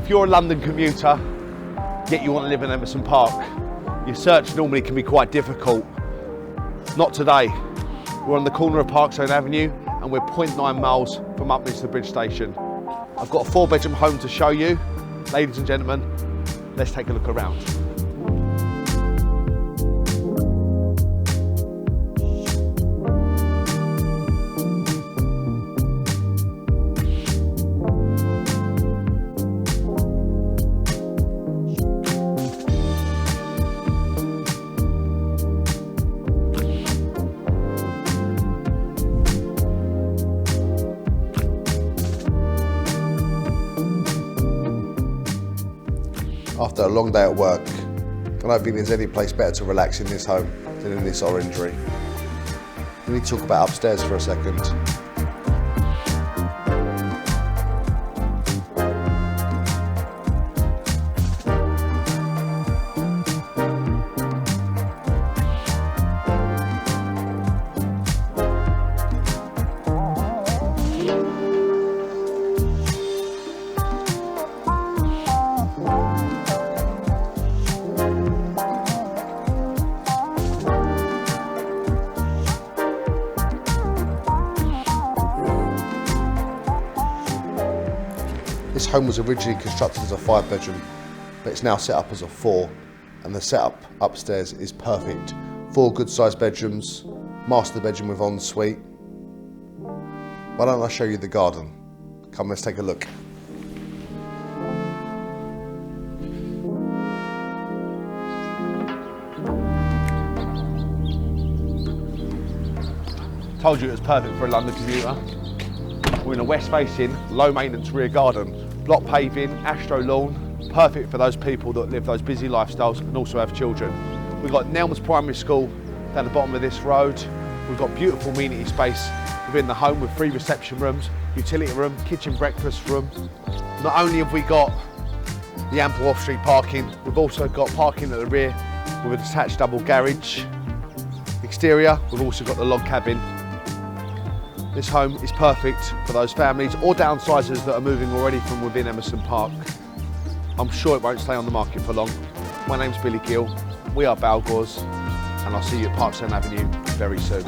If you're a London commuter, yet you want to live in Emerson Park, your search normally can be quite difficult. Not today. We're on the corner of Parkstone Avenue and we're 0.9 miles from UPMINSTER Bridge Station. I've got a 4-bedroom home to show you. Ladies and gentlemen, let's take a look around. After a long day at work, I don't think there's any place better to relax in this home than in this orangery. We need to talk about upstairs for a second. This home was originally constructed as a 5-bedroom, but it's now set up as a 4, and the setup upstairs is perfect. 4 good-sized bedrooms, master bedroom with ensuite. Why don't I show you the garden? Come, let's take a look. Told you it was perfect for a London commuter. We're in a west-facing, low-maintenance rear garden. Block paving, astro lawn, perfect for those people that live those busy lifestyles and also have children. We've got NELMES Primary School down the bottom of this road. We've got beautiful amenity space within the home with 3 reception rooms, utility room, kitchen breakfast room. Not only have we got the ample off-street parking, we've also got parking at the rear with a detached double garage. Exterior, we've also got the log cabin. This home is perfect for those families or downsizers that are moving already from within Emerson Park. I'm sure it won't stay on the market for long. My name's Billy Gill, we are Balgors, and I'll see you at Parkstone Avenue very soon.